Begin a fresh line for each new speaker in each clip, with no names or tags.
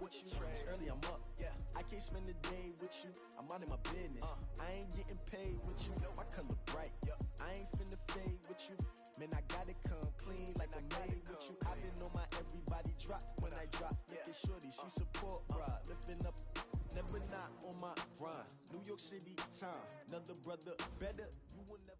with you. It's early, I'm up. I can't spend the day with you. I'm out of my business. I ain't getting paid with you. My color bright. I ain't finna fade with you. Man, I gotta come clean like I made with you. I've been on my everybody drop when I drop. Look at shorty, she support ride. Lifting up, never not on my grind. New York City time. Another brother better. You will never.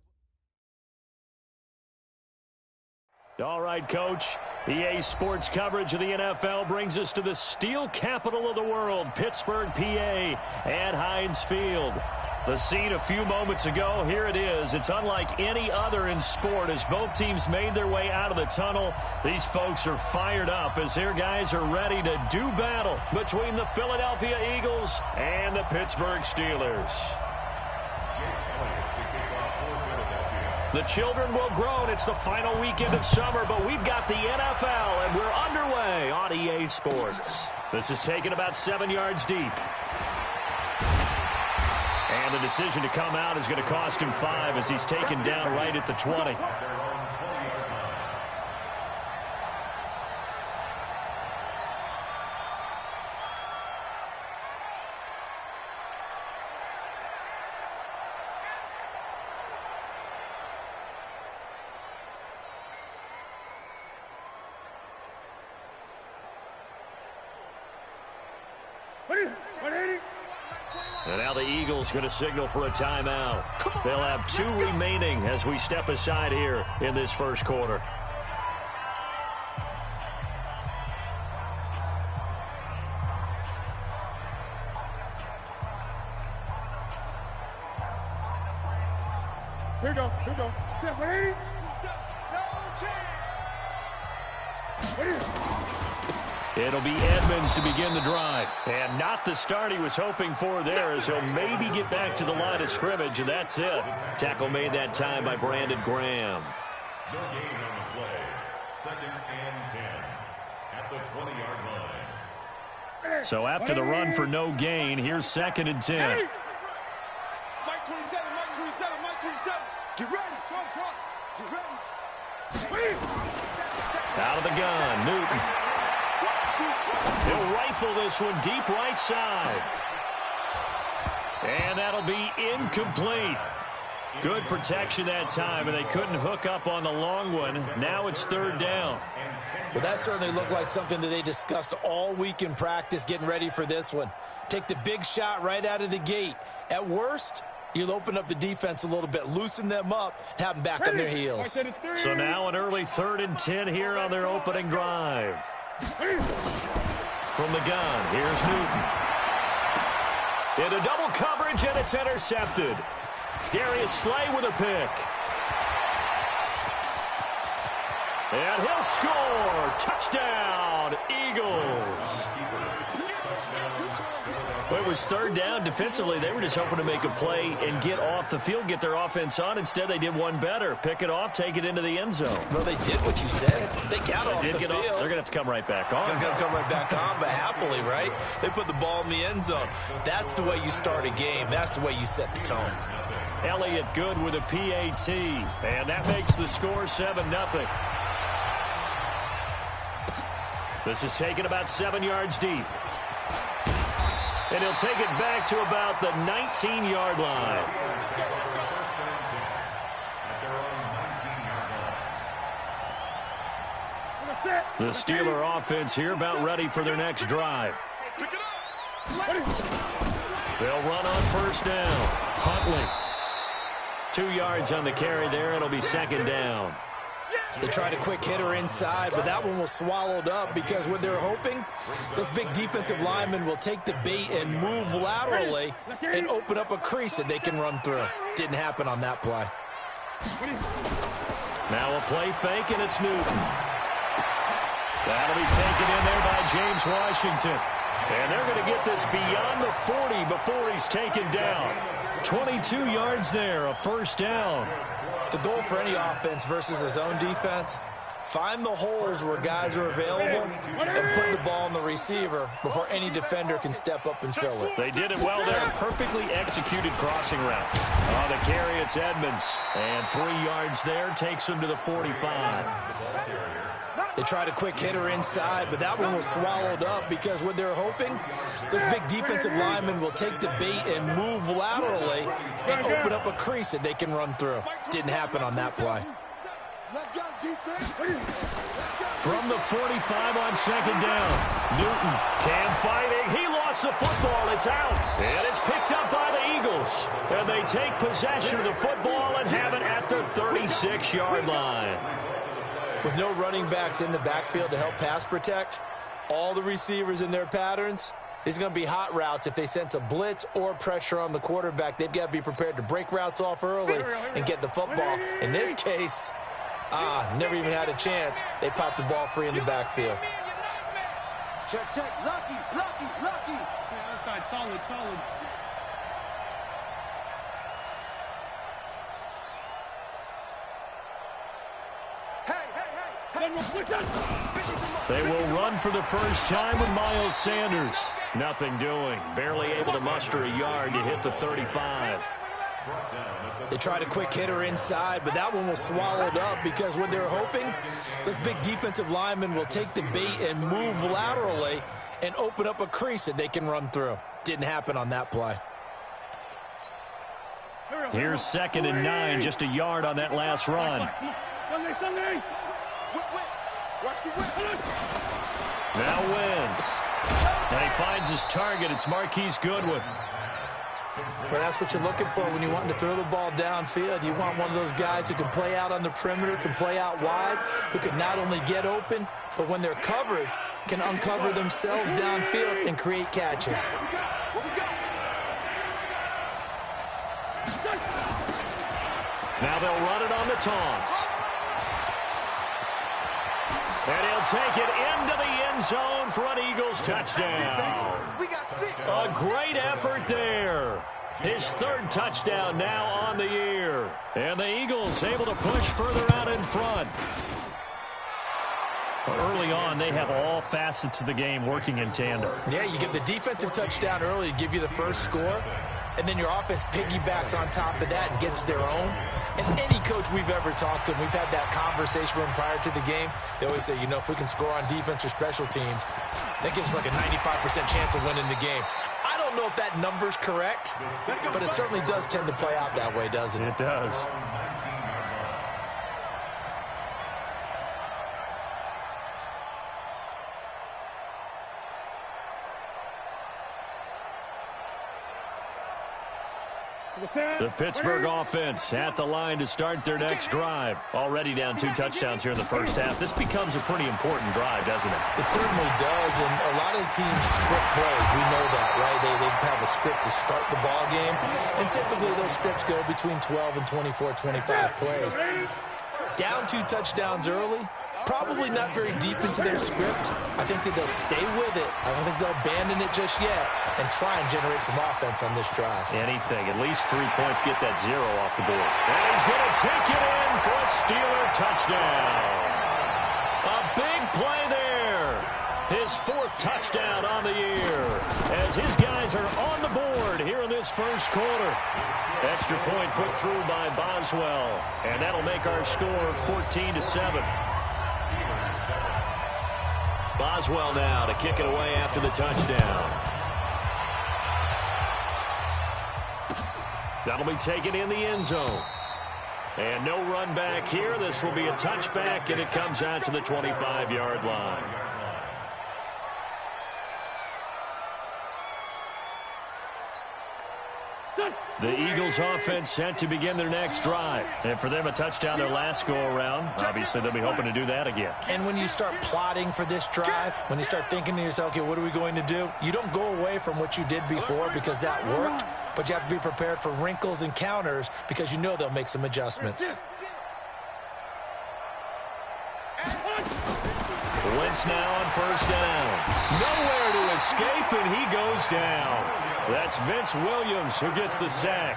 All right, Coach. EA Sports coverage of the NFL brings us to the steel capital of the world, Pittsburgh, PA, at Heinz Field. The scene a few moments ago, here it is. It's unlike any other in sport as both teams made their way out of the tunnel. These folks are fired up as their guys are ready to do battle between the Philadelphia Eagles and the Pittsburgh Steelers. The children will groan. It's the final weekend of summer, but we've got the NFL, and we're underway on EA Sports. This is taken about 7 yards deep. And the decision to come out is going to cost him 5 as he's taken down right at the 20. And now the Eagles going to signal for a timeout. They'll have 2 remaining as we step aside here in this first quarter.
Here we go. Ready?
It'll be Edmonds to begin the drive. And not the start he was hoping for there as he'll maybe get back to the line of scrimmage, and that's it. Tackle made that time by Brandon Graham.
No gain on the play. 2nd and 10 at the 20-yard line.
So after the run for no gain, here's 2nd and 10.
Mike 27. Get ready. Get ready.
Out of the gun, Newton. He'll rifle this one deep right side. And that'll be incomplete. Good protection that time, and they couldn't hook up on the long one. Now it's 3rd down.
Well, that certainly looked like something that they discussed all week in practice, getting ready for this one. Take the big shot right out of the gate. At worst, you'll open up the defense a little bit, loosen them up, and have them back on their heels.
So now an early 3rd and 10 here on their opening drive. From the gun, here's Newton. Into double coverage, and it's intercepted. Darius Slay with a pick. And he'll score. Touchdown, Eagles. Well, it was 3rd down. Defensively, they were just hoping to make a play and get off the field, get their offense on. Instead, they did one better. Pick it off, take it into the end zone.
Well, they did what you said. They got off the field.
They're going to have to come right back on.
They're going to come right back on, but happily, right? They put the ball in the end zone. That's the way you start a game. That's the way you set the tone.
Elliott good with a PAT, and that makes the score 7-0. This is taken about 7 yards deep. And he'll take it back to about the 19-yard line. The Steeler offense here about ready for their next drive. They'll run on 1st down. Huntley. 2 yards on the carry there. It'll be 2nd down.
They tried a quick hitter inside, but that one was swallowed up because what they're hoping, those big defensive linemen will take the bait and move laterally and open up a crease that they can run through. Didn't happen on that play.
Now a play fake, and it's Newton. That'll be taken in there by James Washington. And they're going to get this beyond the 40 before he's taken down. 22 yards there, a 1st down.
The goal for any offense versus his own defense, find the holes where guys are available and put the ball on the receiver before any defender can step up and fill it.
They did it well there. Perfectly executed crossing route. On the carry, it's Edmonds. And 3 yards there takes him to the 45.
They tried a quick hitter inside, but that one was swallowed up because what they're hoping, those big defensive linemen will take the bait and move laterally and open up a crease that they can run through. Didn't happen on that play.
From the 45 on second down, Newton, Cam fighting. He lost the football. It's out. And it's picked up by the Eagles. And they take possession of the football and have it at the 36-yard line.
With no running backs in the backfield to help pass protect, all the receivers in their patterns, it's going to be hot routes. If they sense a blitz or pressure on the quarterback, they've got to be prepared to break routes off early and get the football. In this case, never even had a chance. They popped the ball free in the backfield.
Check, check. Lucky.
Yeah, that's solid.
They will run for the first time with Miles Sanders. Nothing doing. Barely able to muster a yard to hit the 35.
They tried a quick hitter inside, but that one was swallowed up because what they're hoping, those big defensive linemen will take the bait and move laterally and open up a crease that they can run through. Didn't happen on that play.
Here's 2nd and 9, just a yard on that last run. Now Wentz. And he finds his target. It's Marquise Goodwin.
Well, that's what you're looking for when you want to throw the ball downfield. You want one of those guys who can play out on the perimeter, can play out wide, who can not only get open, but when they're covered, can uncover themselves downfield and create catches.
Now they'll run it on the toss. And he'll take it into the end zone for an Eagles touchdown. A great effort there. His 3rd touchdown now on the year. And the Eagles able to push further out in front. Early on, they have all facets of the game working in tandem.
Yeah, you get the defensive touchdown early to give you the first score, and then your offense piggybacks on top of that and gets their own. And any coach we've ever talked to, we've had that conversation with them prior to the game, they always say, if we can score on defense or special teams, that gives us like a 95% chance of winning the game. I don't know if that number's correct, but it certainly does tend to play out that way, doesn't it?
It does. The Pittsburgh offense at the line to start their next drive. Already down 2 touchdowns here in the first half. This becomes a pretty important drive, doesn't it?
It certainly does, and a lot of the teams script plays. We know that, right? They have a script to start the ball game, and typically those scripts go between 12 and 24, 25 plays. Down 2 touchdowns early, probably not very deep into their script. I think that they'll stay with it. I don't think they'll abandon it just yet and try and generate some offense on this drive.
Anything. At least 3 points, get that 0 off the board. And he's going to take it in for a Steeler touchdown. A big play there. His 4th touchdown on the year as his guys are on the board here in this first quarter. Extra point put through by Boswell, and that'll make our score 14-7. Boswell now to kick it away after the touchdown. That'll be taken in the end zone. And no run back here. This will be a touchback, and it comes out to the 25-yard line. The Eagles offense set to begin their next drive. And for them, a touchdown their last go-around. Obviously, they'll be hoping to do that again.
And when you start plotting for this drive, when you start thinking to yourself, okay, what are we going to do? You don't go away from what you did before because that worked, but you have to be prepared for wrinkles and counters because you know they'll make some adjustments.
Wentz now on first down. Nowhere to escape, and he goes down. That's Vince Williams who gets the sack.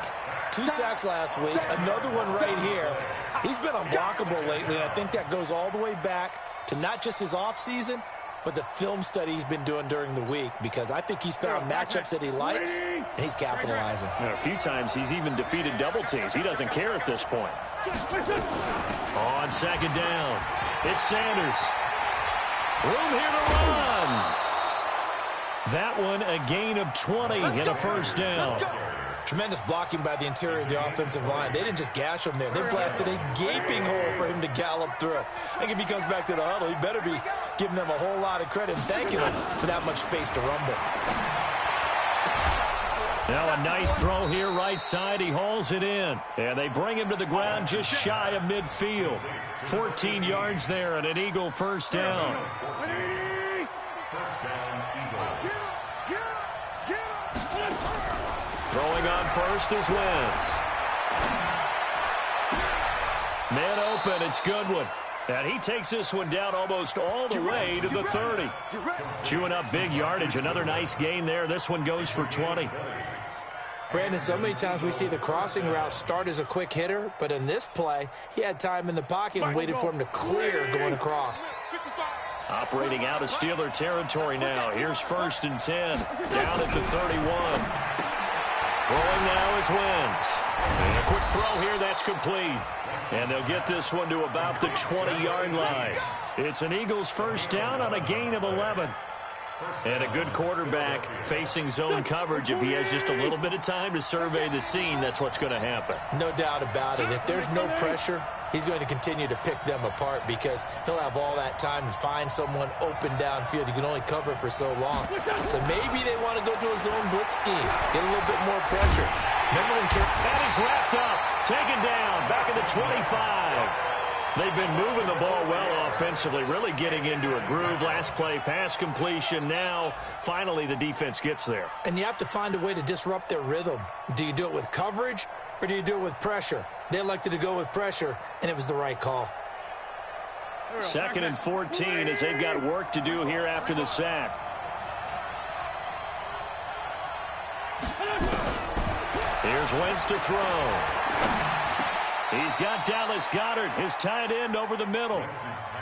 2 sacks last week, another one right here. He's been unblockable lately, and I think that goes all the way back to not just his offseason, but the film study he's been doing during the week, because I think he's found matchups that he likes, and he's capitalizing.
A few times he's even defeated double teams. He doesn't care at this point. On second down, it's Sanders. Room here to run. That one a gain of 20 and a first down.
Tremendous blocking by the interior of the offensive line. They didn't just gash him there. They blasted a gaping hole for him to gallop through. I think if he comes back to the huddle, he better be giving them a whole lot of credit and thanking them for that much space to rumble.
Now a nice throw here right side. He hauls it in. And they bring him to the ground just shy of midfield. 14 yards there and an Eagle first down. Throwing on first is Wentz. Man open, it's Goodwin. And he takes this one down almost all the way to the 30. Chewing up big yardage. Another nice gain there. This one goes for 20.
Brandon, so many times we see the crossing route start as a quick hitter, but in this play, he had time in the pocket and waited for him to clear going across.
Operating out of Steeler territory now. Here's 1st and 10. Down at the 31. Throwing now is Wentz. And a quick throw here, that's complete. And they'll get this one to about the 20-yard line. It's an Eagles first down on a gain of 11. And a good quarterback facing zone coverage. If he has just a little bit of time to survey the scene, that's what's going to happen.
No doubt about it. If there's no pressure, he's going to continue to pick them apart because he'll have all that time to find someone open downfield. He can only cover for so long. So maybe they want to go to a zone blitz scheme, get a little bit more pressure. Remember when
and he's wrapped up, taken down, back at the 25. They've been moving the ball well offensively, really getting into a groove. Last play, pass completion. Now, finally, the defense gets there.
And you have to find a way to disrupt their rhythm. Do you do it with coverage or do you do it with pressure? They elected to go with pressure, and it was the right call.
2nd and 14 as they've got work to do here after the sack. Here's Wentz to throw. He's got Dallas Goedert, his tight end, over the middle.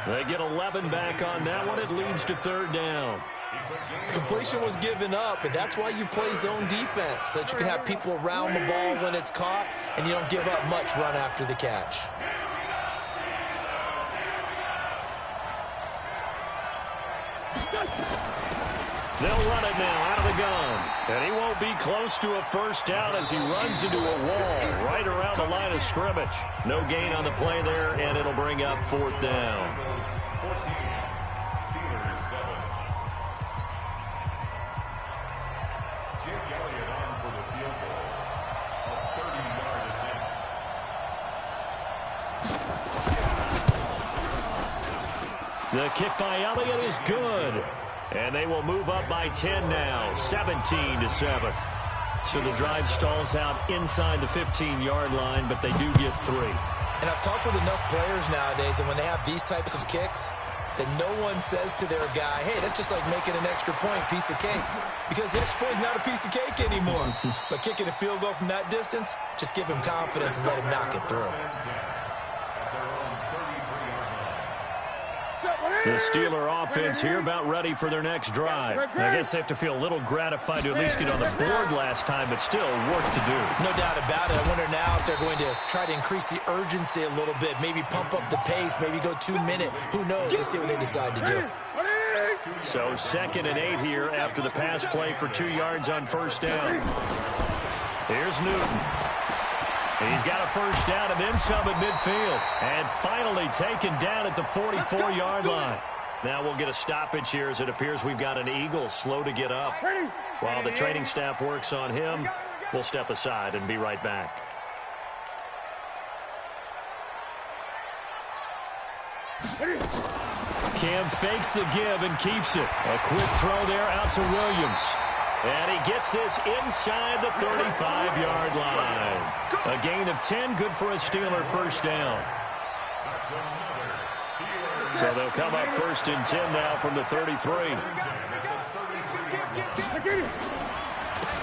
They get 11 back on that one. It leads to 3rd down.
Completion was given up, but that's why you play zone defense, so that you can have people around the ball when it's caught, and you don't give up much run after the catch.
They'll run it now out of the gun. And he won't be close to a first down as he runs into a wall right around the line of scrimmage. No gain on the play there, and it'll bring up 4th down.
Steelers 7. Jake Elliott on for the field goal. A 30-yard attempt.
The kick by Elliott is good. And they will move up by 10 now, 17-7. So the drive stalls out inside the 15-yard line, but they do get 3.
And I've talked with enough players nowadays, and when they have these types of kicks, that no one says to their guy, hey, that's just like making an extra point, piece of cake. Because the extra point is not a piece of cake anymore. But kicking a field goal from that distance, just give him confidence and let him knock it through.
The Steeler offense here about ready for their next drive. I guess they have to feel a little gratified to at least get on the board last time, but still work to do.
No doubt about it. I wonder now if they're going to try to increase the urgency a little bit, maybe pump up the pace, maybe go 2-minute. Who knows? Let's see what they decide to do.
So 2nd and 8 here after the pass play for 2 yards on first down. Here's Newton. He's got a first down and then some at midfield. And finally taken down at the 44-yard line. Now we'll get a stoppage here as it appears we've got an Eagle slow to get up. While the training staff works on him, we'll step aside and be right back. Cam fakes the give and keeps it. A quick throw there out to Williams. And he gets this inside the 35-yard line. A gain of 10, good for a Steeler first down. So they'll come up 1st and 10 now from the 33.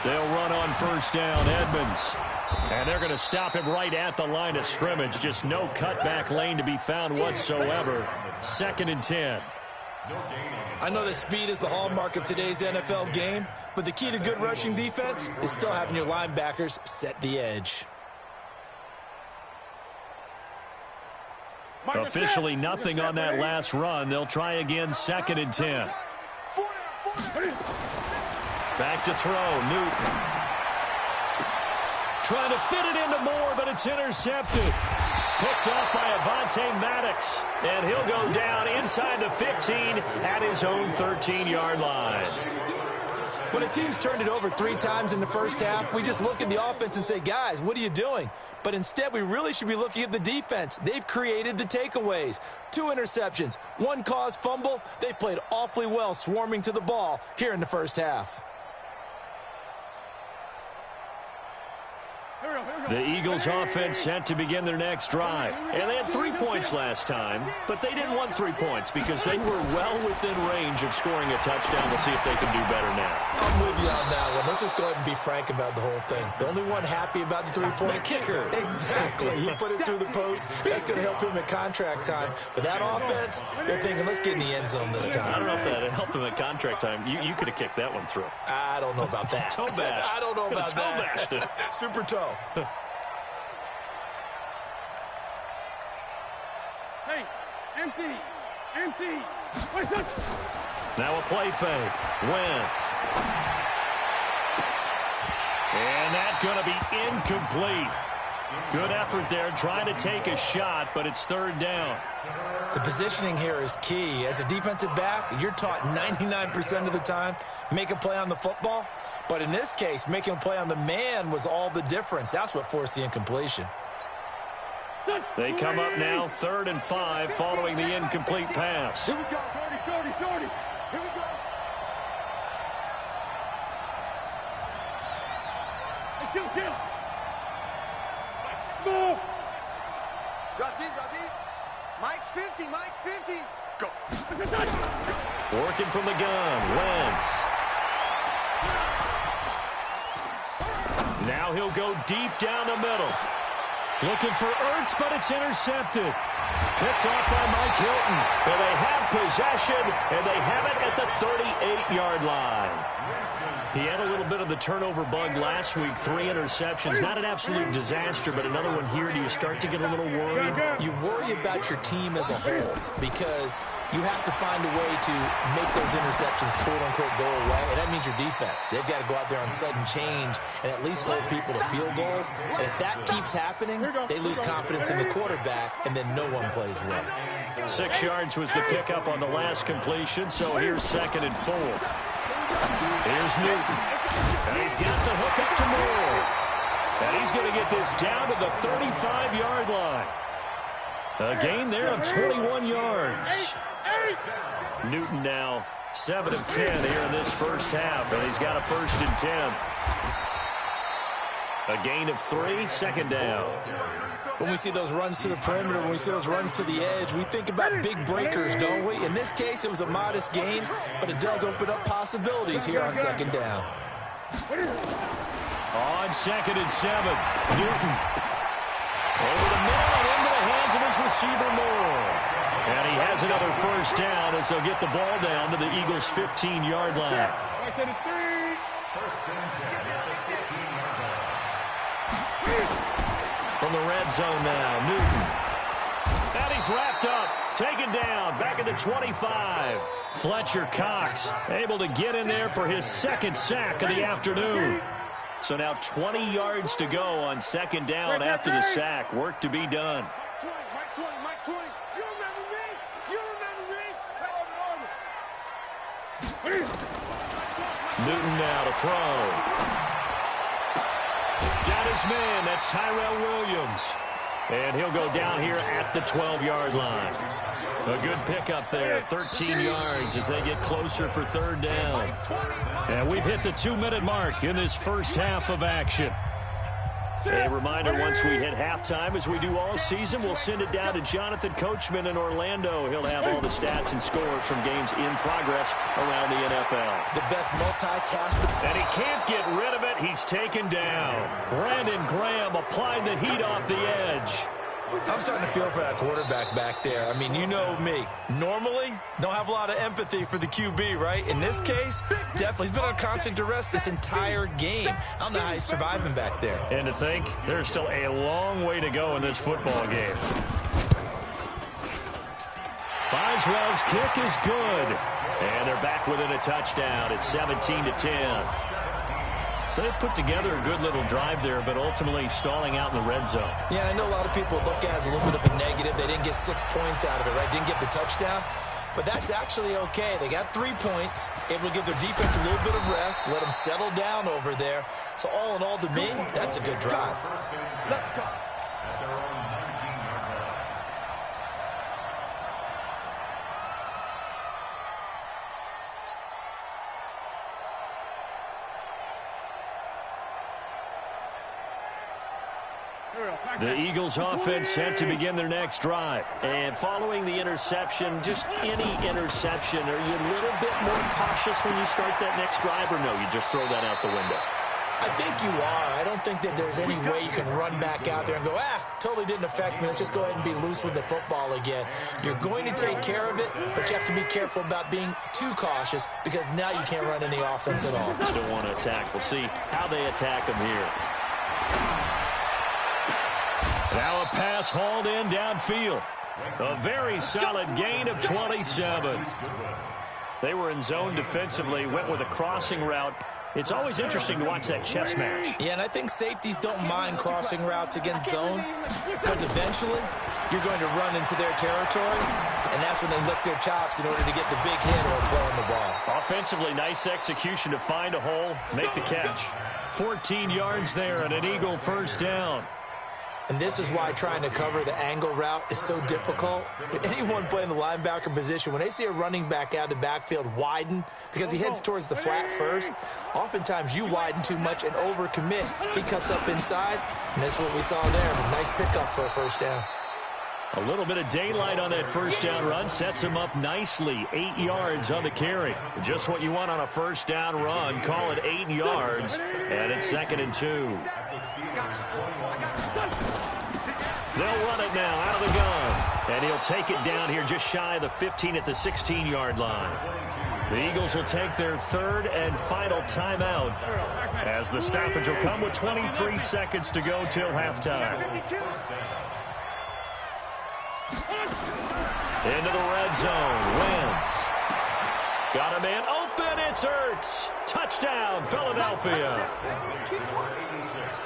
They'll run on first down, Edmonds. And they're going to stop him right at the line of scrimmage. Just no cutback lane to be found whatsoever. 2nd and 10.
I know that speed is the hallmark of today's NFL game, but the key to good rushing defense is still having your linebackers set the edge.
Officially nothing on that last run. They'll try again, 2nd and 10. Back to throw, Newton. Trying to fit it into Moore, but it's intercepted. Picked off by Avonte Maddox. And he'll go down inside the 15 at his own 13-yard line.
When a team's turned it over 3 times in the first half, we just look at the offense and say, guys, what are you doing? But instead, we really should be looking at the defense. They've created the takeaways. 2 interceptions, 1 caused fumble. They played awfully well swarming to the ball here in the first half.
The Eagles offense set to begin their next drive. And they had 3 points last time, but they didn't want 3 points because they were well within range of scoring a touchdown. We'll see if they can do better now.
I'm with you on that one. Let's just go ahead and be frank about the whole thing. The only one happy about the 3-point
kicker.
Exactly. He put it through the post. That's going to help him at contract time. But that offense, they're thinking, let's get in the end zone this time.
I don't know if that helped him at contract time. You could have kicked that one through.
I don't know about that.
Toe bash.
I don't know about
toe
that.
Bashed it.
Super toe.
Hey, empty.
Now a play fake. Wentz. And that's going to be incomplete. Good effort there trying to take a shot, but it's 3rd down.
The positioning here is key. As a defensive back, you're taught 99% of the time, make a play on the football. But in this case, making a play on the man was all the difference. That's what forced the incompletion.
They come up now 3rd and 5 following the incomplete pass.
Here we go, shorty. Here we go. Hey, kill. Smooth.
Drop deep. Mike's 50. Go.
Working from the gun, Wentz. Now he'll go deep down the middle. Looking for Ertz, but it's intercepted. Picked off by Mike Hilton. And they have possession, and they have it at the 38-yard line. He had a little bit of the turnover bug last week, 3 interceptions. Not an absolute disaster, but another one here. Do you start to get a little worried?
You worry about your team as a whole because you have to find a way to make those interceptions, quote-unquote, go away, and that means your defense. They've got to go out there on sudden change and at least hold people to field goals. And if that keeps happening, they lose confidence in the quarterback, and then no one plays well.
6 yards was the pickup on the last completion, so here's 2nd and 4. Here's Newton. And he's got the hook up to Moore. And he's going to get this down to the 35-yard line. A gain there of 21 yards. Newton now 7 of 10 here in this first half. And he's got a 1st and 10. A gain of 3, 2nd down.
When we see those runs to the perimeter, when we see those runs to the edge, we think about big breakers, don't we? In this case, it was a modest gain, but it does open up possibilities here on 2nd down.
On 2nd and 7, Newton. Over the middle and into the hands of his receiver, Moore. And he has another 1st down as they'll get the ball down to the Eagles' 15-yard line.
First and 10 at the 15-yard line.
From the red zone now, Newton. And he's wrapped up, taken down, back at the 25. Fletcher Cox able to get in there for his 2nd sack of the afternoon. So now 20 yards to go on 2nd down after the sack. Work to be done.
Mike 20. You remember me?
Newton now to throw. Got his man. That's Tyrell Williams. And he'll go down here at the 12-yard line. A good pickup there, 13 yards as they get closer for 3rd down. And we've hit the 2-minute mark in this first half of action. A reminder, once we hit halftime, as we do all season, we'll send it down to Jonathan Coachman in Orlando. He'll have all the stats and scores from games in progress around the NFL.
The best multitasker.
And he can't get rid of it. He's taken down. Brandon Graham applying the heat off the edge.
I'm starting to feel for that quarterback back there. I mean, you know me. Normally, don't have a lot of empathy for the QB, right? In this case, definitely. He's been on constant duress this entire game. I don't know how he's surviving back there.
And to think, there's still a long way to go in this football game. Boswell's kick is good. And they're back within a touchdown. It's 17-10. So they put together a good little drive there, but ultimately stalling out in the red zone.
Yeah, I know a lot of people look at it as a little bit of a negative. They didn't get 6 points out of it, right? Didn't get the touchdown. But that's actually okay. They got 3 points. It will give their defense a little bit of rest, let them settle down over there. So all in all, to me, that's a good drive.
Let's go.
The Eagles offense set to begin their next drive. And following the interception, just any interception, are you a little bit more cautious when you start that next drive, or no, you just throw that out the window?
I think you are. I don't think that there's any way you can run back out there and go, totally didn't affect me. Let's just go ahead and be loose with the football again. You're going to take care of it, but you have to be careful about being too cautious because now you can't run any offense at all.
Still want to attack. We'll see how they attack them here. Now a pass hauled in downfield. A very solid gain of 27. They were in zone defensively, went with a crossing route. It's always interesting to watch that chess match.
Yeah, and I think safeties don't mind crossing routes against zone because eventually you're going to run into their territory, and that's when they lick their chops in order to get the big hit or play on the ball.
Offensively, nice execution to find a hole, make the catch. 14 yards there and an Eagle first down.
And this is why trying to cover the angle route is so difficult. Anyone playing the linebacker position, when they see a running back out of the backfield widen because he heads towards the flat first, oftentimes you widen too much and overcommit. He cuts up inside, and that's what we saw there. A nice pickup for a first down.
A little bit of daylight on that first down run sets him up nicely. 8 yards on the carry. Just what you want on a first down run. Call it 8 yards, and it's 2nd and 2. They'll run it now out of the gun. And he'll take it down here just shy of the 15 at the 16-yard line. The Eagles will take their 3rd and final timeout as the stoppage will come with 23 seconds to go till halftime. Into the red zone. Wentz. Got a man open. It's Ertz. Touchdown, Philadelphia.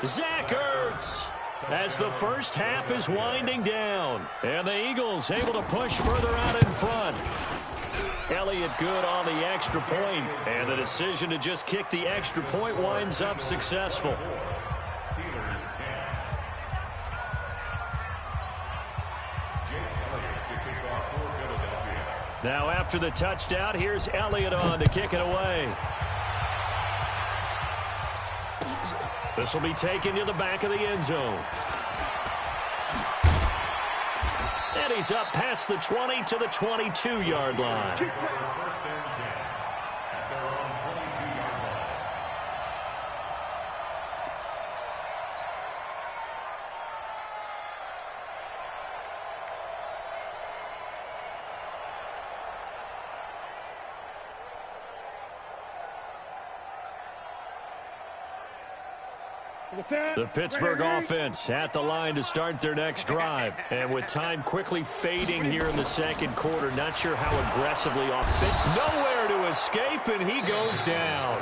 Zach Ertz. As the first half is winding down. And the Eagles able to push further out in front. Elliott good on the extra point. And the decision to just kick the extra point winds up successful. Now after the touchdown, here's Elliott on to kick it away. This will be taken to the back of the end zone. And he's up past the 20 to the 22-yard line. The Pittsburgh offense at the line to start their next drive. And with time quickly fading here in the second quarter, not sure how aggressively offensive. Nowhere to escape, and he goes down.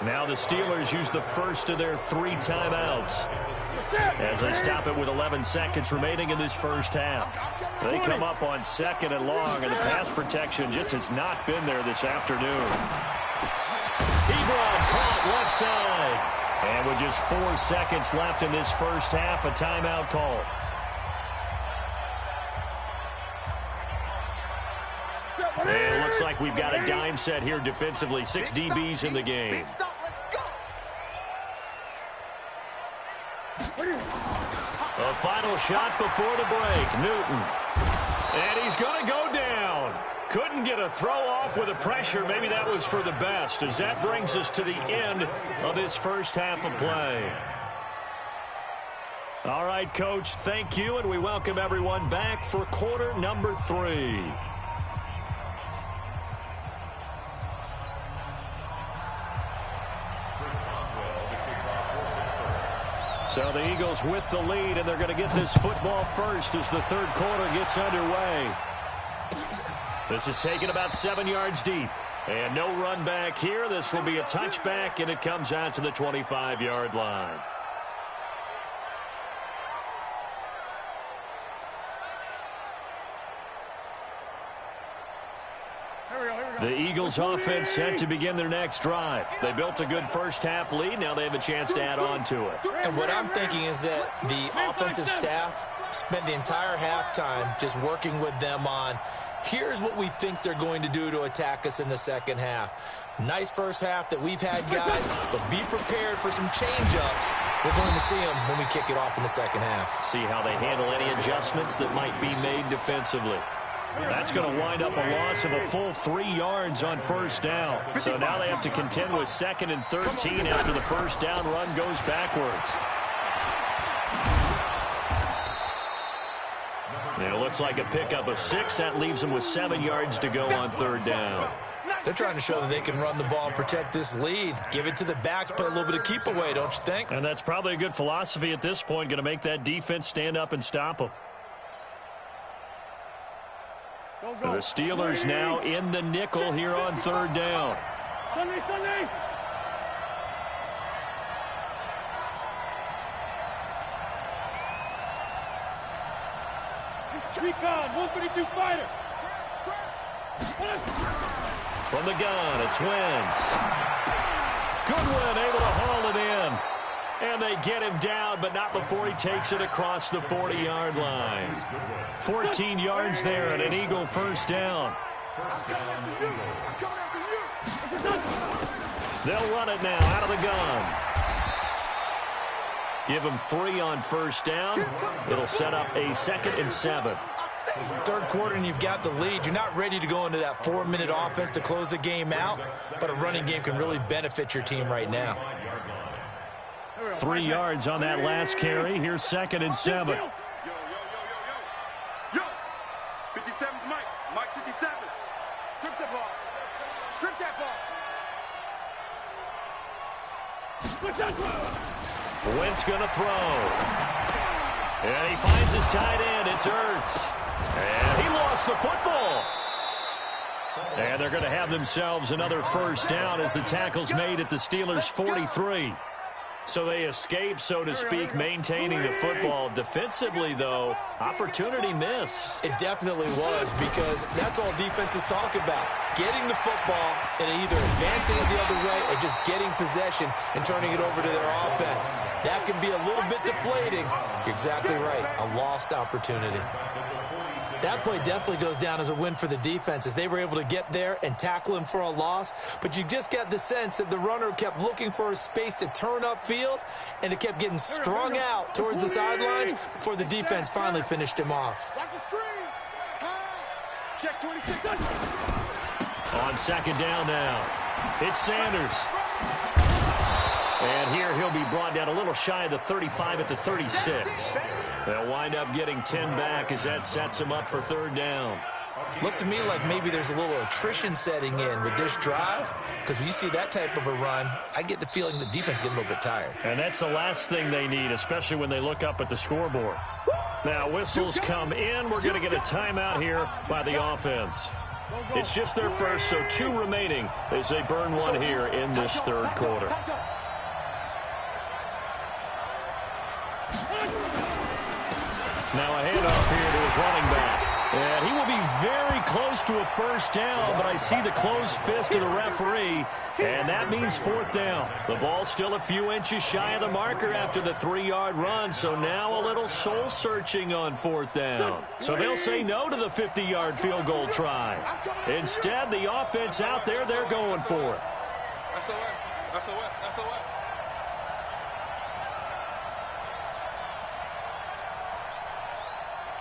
Now the Steelers use the first of their 3 timeouts as they stop it with 11 seconds remaining in this first half. They come up on 2nd and long, and the pass protection just has not been there this afternoon. Ebron caught left side. And with just 4 seconds left in this first half, a timeout call. And it looks like we've got a dime set here defensively. 6 DBs in the game. A final shot before the break. Newton. And he's going to go down. Couldn't get a throw off with the pressure. Maybe that was for the best, as that brings us to the end of this first half of play. All right, Coach, thank you, and we welcome everyone back for quarter number 3. So the Eagles with the lead, and they're going to get this football first as the third quarter gets underway. This is taken about 7 yards deep. And no run back here. This will be a touchback, and it comes out to the 25-yard line. The Eagles offense set to begin their next drive. They built a good first-half lead. Now they have a chance to add on to it.
And what I'm thinking is that the offensive staff spent the entire halftime just working with them on, here's what we think they're going to do to attack us in the second half. Nice first half that we've had, guys, but be prepared for some change-ups. We're going to see them when we kick it off in the second half.
See how they handle any adjustments that might be made defensively. That's going to wind up a loss of a full 3 yards on first down. So now they have to contend with 2nd and 13 after the first down run goes backwards. And it looks like a pickup of 6. That leaves them with 7 yards to go on third down.
They're trying to show that they can run the ball and protect this lead. Give it to the backs, play a little bit of keep away, don't you think?
And that's probably a good philosophy at this point, going to make that defense stand up and stop them. The Steelers now in the nickel here on third down.
Sunday. Recon, 132 fighter.
From the gun, it's Wentz. Goodwin able to haul it in. And they get him down, but not before he takes it across the 40-yard line. 14 yards there and an Eagle first down. They'll run it now out of the gun. Give him 3 on first down. It'll set up a 2nd and 7.
Third quarter and you've got the lead. You're not ready to go into that 4-minute offense to close the game out, but a running game can really benefit your team right now.
3 yards on that last carry. Here's 2nd and 7.
Yo. 57's Mike. Mike 57. Strip that ball. Strip that ball.
Wentz going to throw. And he finds his tight end. It's Ertz. And he lost the football. And they're going to have themselves another first down as the tackle's made at the Steelers' 43. So they escape, so to speak, maintaining the football. Defensively, though, opportunity miss.
It definitely was, because that's all defenses talk about. Getting the football and either advancing it the other way or just getting possession and turning it over to their offense. That can be a little bit deflating. You're exactly right. A lost opportunity. That play definitely goes down as a win for the defense as they were able to get there and tackle him for a loss. But you just got the sense that the runner kept looking for a space to turn upfield, and it kept getting strung out towards the sidelines before the defense finally finished him off.
Watch the screen. Pass. Check 26.
On 2nd down now, it's Sanders. And here he'll be brought down a little shy of the 35 at the 36. They'll wind up getting 10 back as that sets him up for third down.
Looks to me like maybe there's a little attrition setting in with this drive, because when you see that type of a run, I get the feeling the defense getting a little bit tired.
And that's the last thing they need, especially when they look up at the scoreboard. Now whistles come in. We're going to get a timeout here by the offense. It's just their first, so 2 remaining as they burn one here in this third quarter. Now a handoff here to his running back. And he will be very close to a first down, but I see the closed fist of the referee, and that means 4th down. The ball still a few inches shy of the marker after the 3-yard run, so now a little soul-searching on 4th down. So they'll say no to the 50-yard field goal try. Instead, the offense out there, they're going for it.
SOS.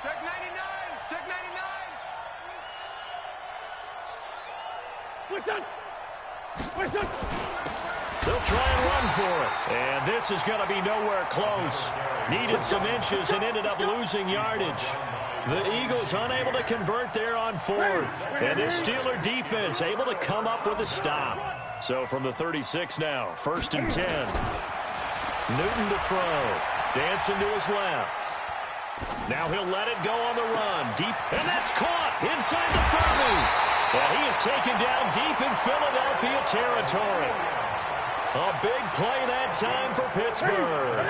Check 99. Check 99.
They'll try and run for it. And this is going to be nowhere close. Needed some inches and ended up losing yardage. The Eagles unable to convert there on 4th. And this Steeler defense able to come up with a stop. So from the 36 now, 1st and 10. Newton to throw. Dancing to his left. Now he'll let it go on the run. Deep, and that's caught. inside the 30. And he is taken down deep in Philadelphia territory. A big play that time for Pittsburgh.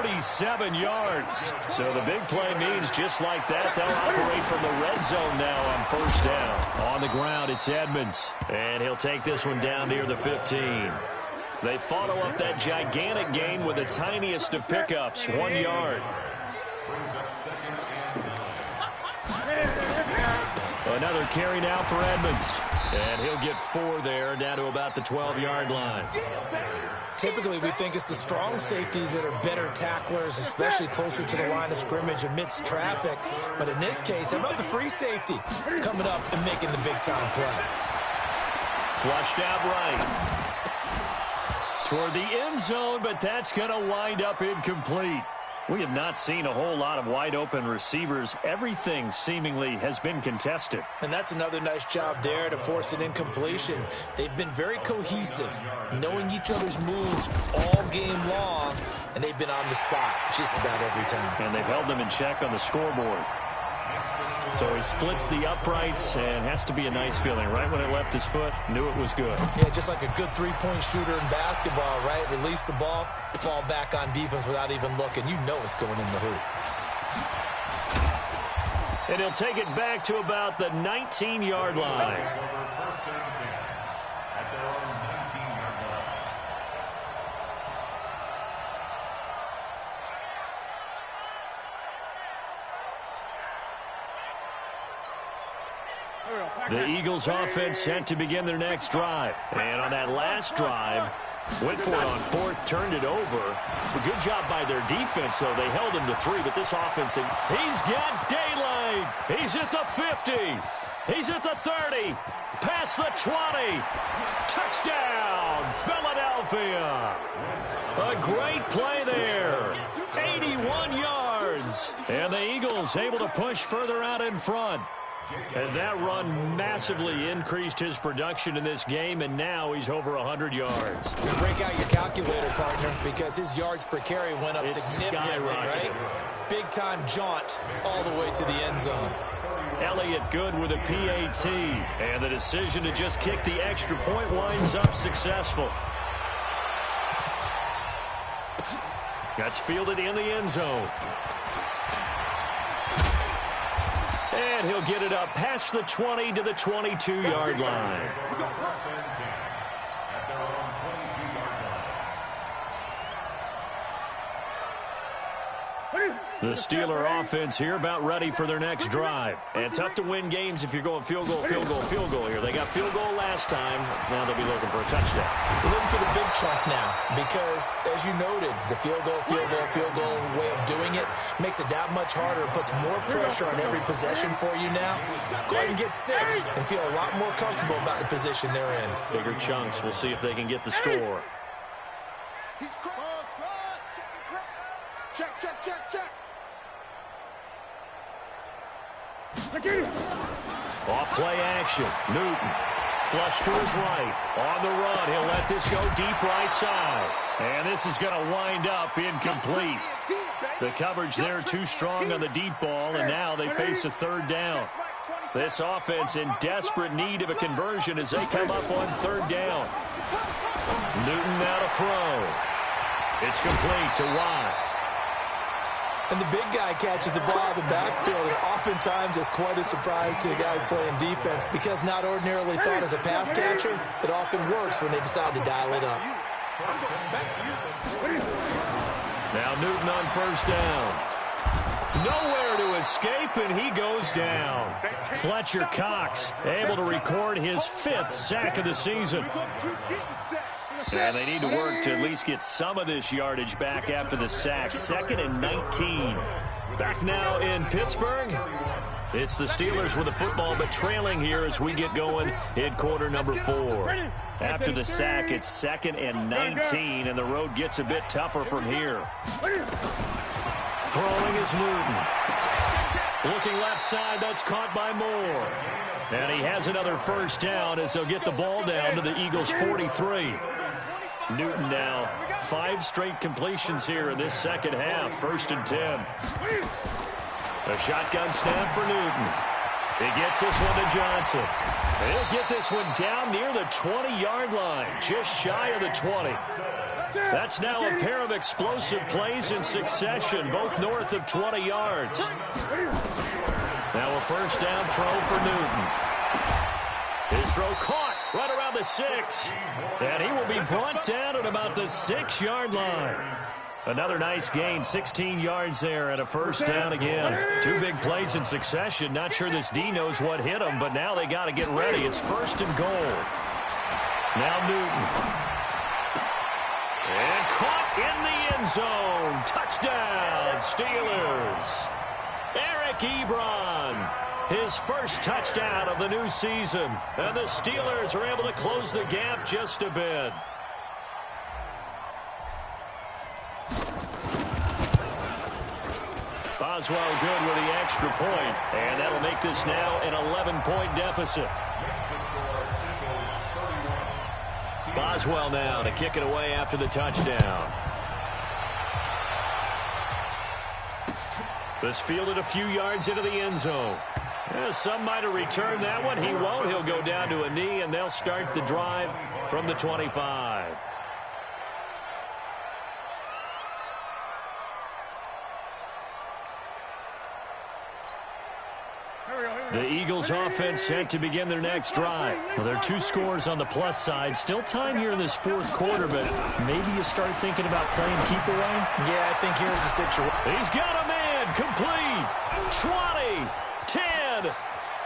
47 yards. So the big play means just like that, they'll operate from the red zone now on first down. On the ground, it's Edmonds. And he'll take this one down near the 15. They follow up that gigantic gain with the tiniest of pickups, 1 yard. Another carry now for Edmonds. And he'll get 4 there, down to about the 12-yard line.
Typically, we think it's the strong safeties that are better tacklers, especially closer to the line of scrimmage amidst traffic. But in this case, how about the free safety coming up and making the big-time play?
Flushed out right. Toward the end zone, but that's going to wind up incomplete. We have not seen a whole lot of wide-open receivers. Everything seemingly has been contested.
And that's another nice job there to force an incompletion. They've been very cohesive, knowing each other's moves all game long, and they've been on the spot just about every time.
And they've held them in check on the scoreboard. So he splits the uprights, and has to be a nice feeling. Right when it left his foot, knew it was good.
Yeah, just like a good three-point shooter in basketball, right? Release the ball, fall back on defense without even looking. You know it's going in the hoop.
And he'll take it back to about the 19-yard line. The Eagles offense set to begin their next drive. And on that last drive, went for it on fourth, turned it over. A good job by their defense, though. They held him to 3, but this offense, he's got daylight. He's at the 50. He's at the 30. Past the 20. Touchdown, Philadelphia. A great play there. 81 yards. And the Eagles able to push further out in front. And that run massively increased his production in this game, and now he's over 100 yards.
Break out your calculator, partner, because his yards per carry went up significantly, right? Big-time jaunt all the way to the end zone.
Elliott good with a PAT, and the decision to just kick the extra point winds up successful. That's fielded in the end zone. And he'll get it up past the 20 to the 22-yard line. The Steeler offense here about ready for their next drive. And tough to win games if you're going field goal, field goal, field goal here. They got field goal last time. Now they'll be looking for a touchdown.
We're looking for the big chunk now because, as you noted, the field goal way of doing it makes it that much harder and puts more pressure on every possession for you now. Go ahead and get 6 and feel a lot more comfortable about the position they're in.
Bigger chunks. We'll see if they can get the score.
Check, check, check, check.
Off play action. Newton. Flush to his right. On the run. He'll let this go deep right side. And this is going to wind up incomplete. The coverage there too strong on the deep ball, and now they face a third down. This offense in desperate need of a conversion as they come up on third down. Newton now to throw. It's complete to Watt.
And the big guy catches the ball in the backfield, and oftentimes it's quite a surprise to the guys playing defense because not ordinarily thought as a pass catcher, it often works when they decide to dial it up.
Now Newton on first down. Nowhere to escape, and he goes down. Fletcher Cox able to record his 5th sack of the season. And they need to work to at least get some of this yardage back after the sack. 2nd and 19. Back now in Pittsburgh. It's the Steelers with the football, but trailing here as we get going in quarter number 4. After the sack, it's 2nd and 19, and the road gets a bit tougher from here. Throwing is Newton. Looking left side, that's caught by Moore. And he has another first down as they'll get the ball down to the Eagles' 43. Newton now 5 straight completions here in this second half. 1st and 10. A shotgun snap for Newton. He gets this one to Johnson. He'll get this one down near the 20-yard line, just shy of the 20. That's now a pair of explosive plays in succession, both north of 20 yards. Now a first down throw for Newton. His throw caught right around the 6. And he will be brought down at about the 6-yard line. Another nice gain, 16 yards there, and a first down again. 2 big plays in succession. Not sure this D knows what hit him, but now they got to get ready. It's first and goal. Now Newton. And caught in the end zone. Touchdown, Steelers. Eric Ebron, his first touchdown of the new season. And the Steelers are able to close the gap just a bit. Boswell good with the extra point, and that'll make this now an 11-point deficit. Boswell now to kick it away after the touchdown. This fielded a few yards into the end zone. Some might have returned that one. He won't. He'll go down to a knee, and they'll start the drive from the 25. The Eagles offense set to begin their next drive. Well, there are 2 scores on the plus side. Still time here in this fourth quarter, but maybe you start thinking about playing keep away?
Yeah, I think here's the situation.
He's got a man. Complete. 20. 10.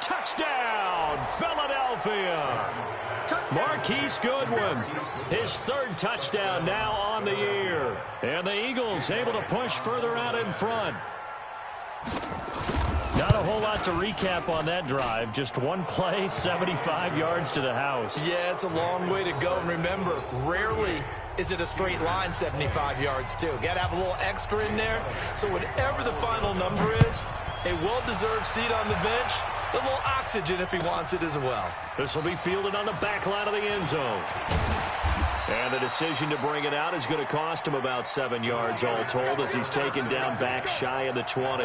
Touchdown, Philadelphia. Marquise Goodwin, his 3rd touchdown now on the year. And the Eagles able to push further out in front. Not a whole lot to recap on that drive. Just one play, 75 yards to the house.
Yeah, it's a long way to go. And remember, rarely is it a straight line 75 yards, too. Got to have a little extra in there. So whatever the final number is, a well-deserved seat on the bench, a little oxygen if he wants it as well.
This will be fielded on the back line of the end zone. And the decision to bring it out is going to cost him about 7 yards all told as he's taken down back shy of the 20.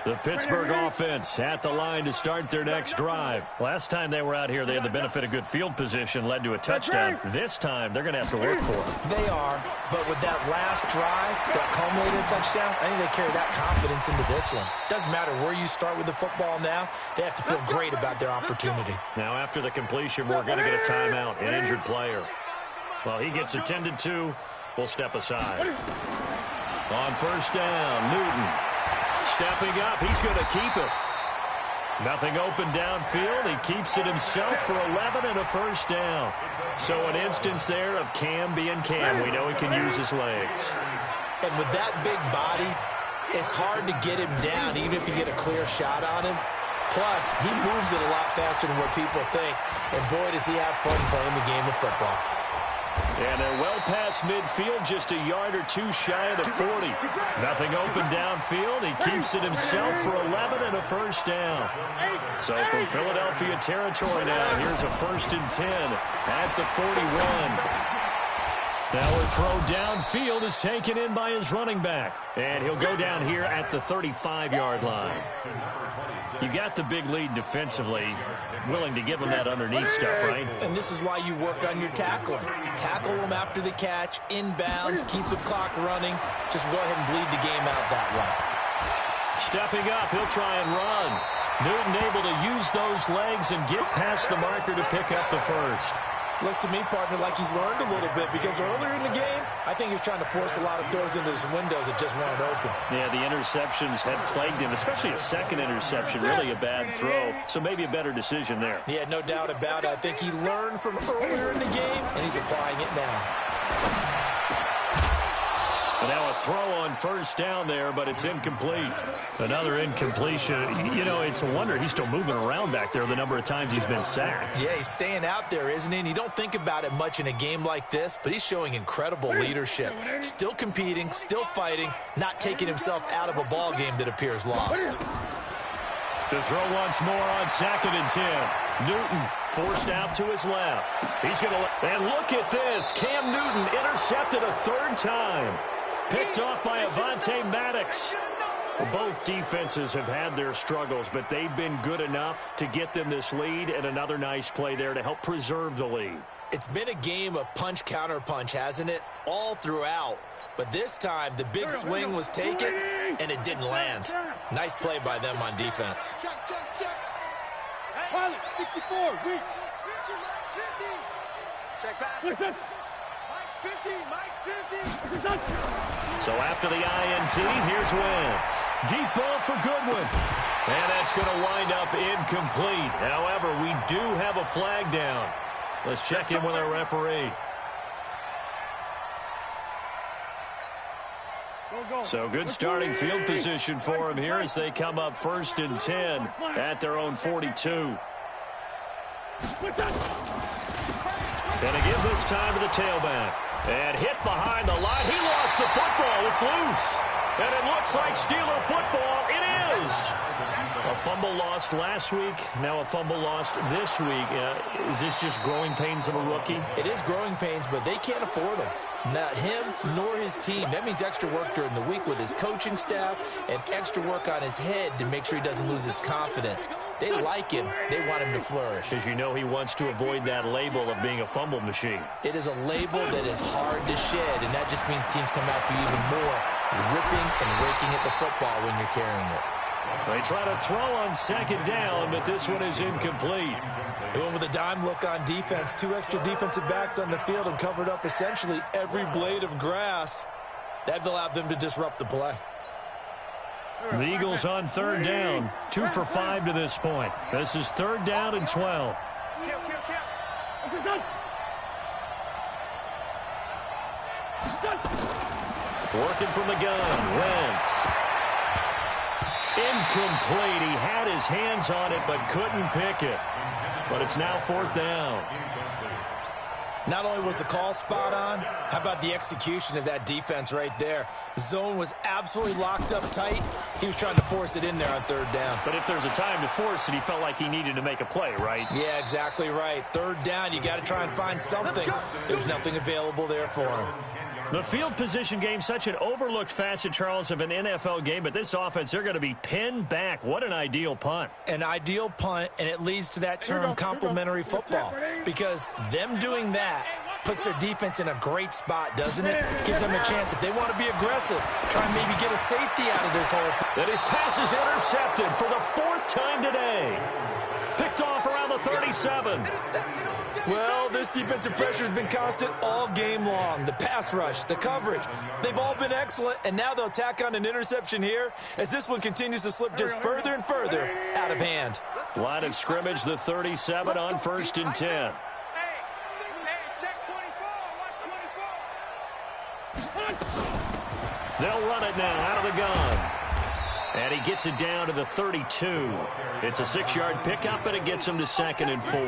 The Pittsburgh offense at the line to start their next drive. Last time they were out here, they had the benefit of good field position, led to a touchdown. This time, they're going to have to work for it.
They are, but with that last drive that culminated in touchdown, I think they carry that confidence into this one. Doesn't matter where you start with the football now, they have to feel great about their opportunity.
Now, after the completion, we're going to get a timeout, an injured player. Well, he gets attended to. We'll step aside. On first down, Newton. Stepping up, he's going to keep it. Nothing open downfield. He keeps it himself for 11 and a first down. So an instance there of Cam being Cam. We know he can use his legs.
And with that big body, it's hard to get him down, even if you get a clear shot on him. Plus, he moves it a lot faster than what people think. And boy, does he have fun playing the game of football.
And they're well past midfield, just a yard or 2 shy of the 40. Nothing open downfield. He keeps it himself for 11 and a first down. So from Philadelphia territory now, here's a 1st and 10 at the 41. Now a throw downfield is taken in by his running back. And he'll go down here at the 35-yard line. You got the big lead defensively, willing to give him that underneath stuff, right?
And this is why you work on your tackling. Tackle them after the catch, inbounds, keep the clock running. Just go ahead and bleed the game out that way.
Stepping up, he'll try and run. Newton able to use those legs and get past the marker to pick up the first.
Looks to me, partner, like he's learned a little bit because earlier in the game, I think he was trying to force a lot of throws into his windows that just weren't open.
Yeah, the interceptions had plagued him, especially a second interception, really a bad throw. So maybe a better decision there.
Yeah, no doubt about it. I think he learned from earlier in the game, and he's applying it now.
And now a throw on first down there, but it's incomplete. Another incompletion. You know, it's a wonder he's still moving around back there the number of times he's been sacked.
Yeah, he's staying out there, isn't he? And you don't think about it much in a game like this, but he's showing incredible leadership. Still competing, still fighting, not taking himself out of a ball game that appears lost.
To throw once more on 2nd and 10. Newton forced out to his left. He's going to, and look at this. Cam Newton intercepted a third time. Picked off by Avonte Maddox. Well, both defenses have had their struggles, but they've been good enough to get them this lead, and another nice play there to help preserve the lead.
It's been a game of punch-counter-punch, hasn't it? All throughout. But this time, the big swing was taken, and it didn't land. Nice play by them on defense.
Pilot, 64, weak.
50, check back.
Listen.
Mike's 50, Mike's 50.
Listen.
So after the INT, here's Wentz. Deep ball for Goodwin. And that's going to wind up incomplete. However, we do have a flag down. Let's check in with our referee. So good starting field position for him here as they come up 1st and 10 at their own 42. And a give this time to the tailback. And hit behind the line. He lost the football. It's loose. And it looks like Steeler football. It is. A fumble lost last week. Now a fumble lost this week. Is this just growing pains of a rookie?
It is growing pains, but they can't afford them. Not him nor his team. That means extra work during the week with his coaching staff and extra work on his head to make sure he doesn't lose his confidence. They like him. They want him to flourish.
As you know, he wants to avoid that label of being a fumble machine.
It is a label that is hard to shed, and that just means teams come after you even more, ripping and raking at the football when you're carrying it.
They try to throw on 2nd down, but this one is incomplete.
They went with a dime look on defense. 2 extra defensive backs on the field and covered up essentially every blade of grass. That allowed them to disrupt the play.
The Eagles on 3rd down. 2 for 5 to this point. This is 3rd down and 12. Working from the gun. Wentz. Incomplete. He had his hands on it but couldn't pick it. But it's now 4th down.
Not only was the call spot on, how about the execution of that defense right there? Zone was absolutely locked up tight. He was trying to force it in there on 3rd down.
But if there's a time to force it, he felt like he needed to make a play, right?
Yeah, exactly right. 3rd down, you got to try and find something. There's nothing available there for him.
The field position game, such an overlooked facet, Charles, of an NFL game, but this offense, they're going to be pinned back. What an ideal punt.
An ideal punt, and it leads to that term complementary football, because them doing that puts their defense in a great spot, doesn't it? Gives them a chance, if they want to be aggressive, try and maybe get a safety out of this whole thing.
And his pass is intercepted for the 4th time today. Picked off around the 37.
Well, this defensive pressure has been constant all game long. The pass rush, the coverage, they've all been excellent, and now they'll tack on an interception here as this one continues to slip just further and further out of hand.
Line of scrimmage, the 37 on 1st and 10.
Hey, check 24, watch 24.
They'll run it now out of the gun. And he gets it down to the 32. It's a 6-yard pickup, and it gets him to 2nd and 4.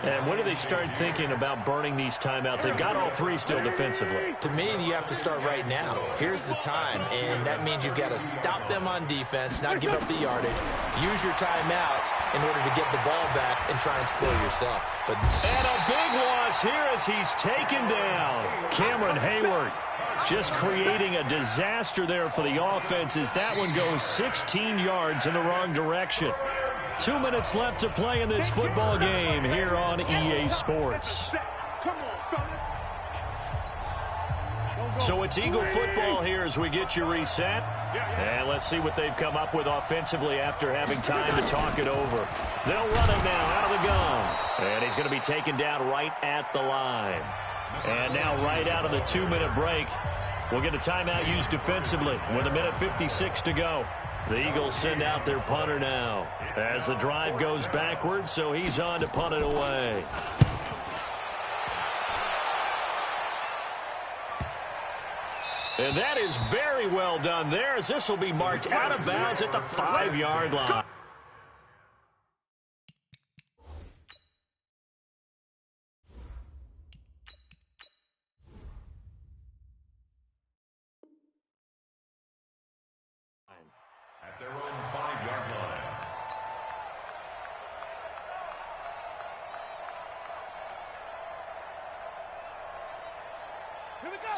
And when do they start thinking about burning these timeouts? They've got all 3 still defensively.
To me, you have to start right now. Here's the time, and that means you've got to stop them on defense, not give up the yardage, use your timeouts in order to get the ball back and try and score yourself.
And a big loss here as he's taken down. Cameron Hayward just creating a disaster there for the offense as that one goes 16 yards in the wrong direction. 2 minutes left to play in this football game here on EA Sports. So it's Eagle football here as we get you reset. And let's see what they've come up with offensively after having time to talk it over. They'll run it now out of the gun. And he's going to be taken down right at the line. And now right out of the 2-minute break, we'll get a timeout used defensively with 1:56 to go. The Eagles send out their punter now as the drive goes backwards, so he's on to punt it away. And that is very well done there as this will be marked out of bounds at the 5-yard line.
At their own 5-yard line.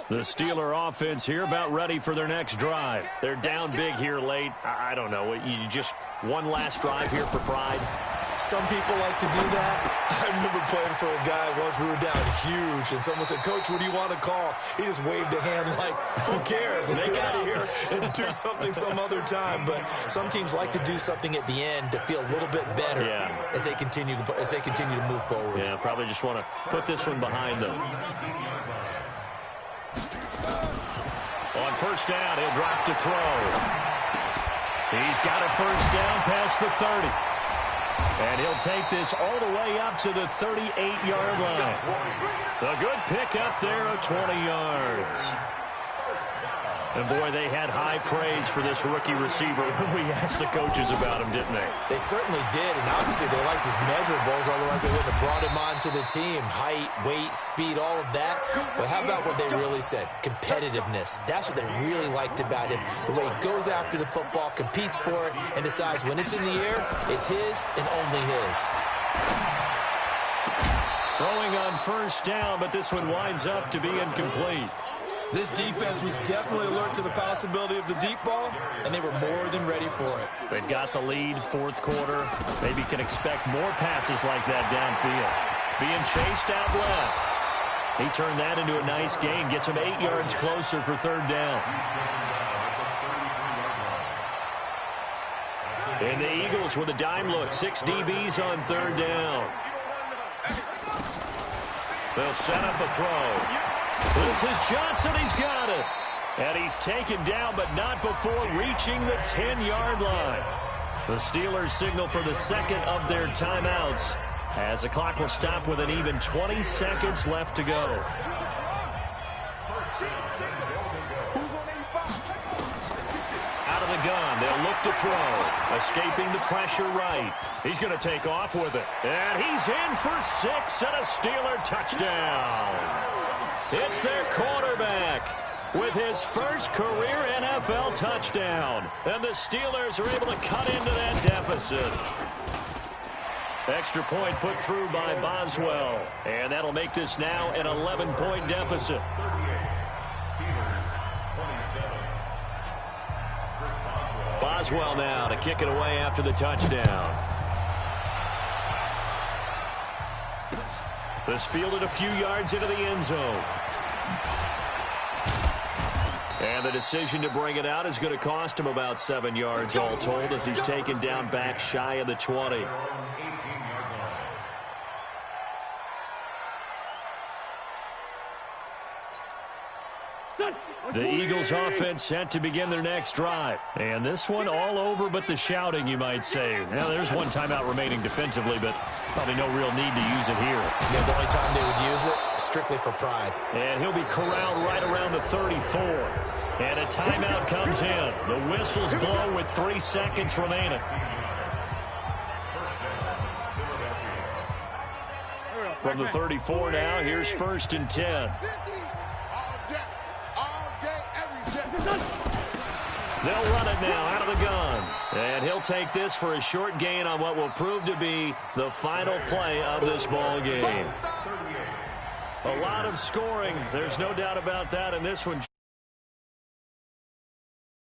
The Steeler offense here about ready for their next drive. They're down big here late. I don't know. You just one last drive here for pride?
Some people like to do that. I remember playing for a guy once. We were down huge, and someone said, "Coach, what do you want to call?" He just waved a hand like, who cares? Let's get out of here and do something some other time. But some teams like to do something at the end to feel a little bit better as they continue to move forward.
Yeah, probably just want to put this one behind them. On first down, he'll drop to throw. He's got a first down past the 30. And he'll take this all the way up to the 38-yard line. A good pickup there of 20 yards. And, boy, they had high praise for this rookie receiver when we asked the coaches about him, didn't they?
They certainly did, and obviously they liked his measurables, otherwise they wouldn't have brought him onto the team. Height, weight, speed, all of that. But how about what they really said? Competitiveness. That's what they really liked about him. The way he goes after the football, competes for it, and decides when it's in the air, it's his and only his.
Throwing on first down, but this one winds up to be incomplete.
This defense was definitely alert to the possibility of the deep ball, and they were more than ready for it.
They've got the lead, fourth quarter. Maybe can expect more passes like that downfield. Being chased out left. He turned that into a nice gain, gets him 8 yards closer for third down. And the Eagles with a dime look, 6 DBs on third down. They'll set up a throw. This is Johnson. He's got it. And he's taken down, but not before reaching the 10-yard line. The Steelers signal for the second of their timeouts as the clock will stop with an even 20 seconds left to go. Out of the gun, they'll look to throw. Escaping the pressure right. He's going to take off with it. And he's in for 6 and a Steeler touchdown. It's their quarterback with his first career NFL touchdown. And the Steelers are able to cut into that deficit. Extra point put through by Boswell. And that'll make this now an 11-point deficit. Boswell now to kick it away after the touchdown. This fielded a few yards into the end zone. And the decision to bring it out is going to cost him about 7 yards all told as he's taken down back shy of the 20. The Eagles offense set to begin their next drive. And this one all over but the shouting, you might say. Now, there's one timeout remaining defensively, but probably no real need to use it here.
Yeah, the only time they would use it, strictly for pride.
And he'll be corralled right around the 34. And a timeout comes in. The whistles blow with 3 seconds remaining. From the 34 now, here's 1st and 10. They'll run it now out of the gun. And he'll take this for a short gain on what will prove to be the final play of this ball game. A lot of scoring. There's no doubt about that in this one.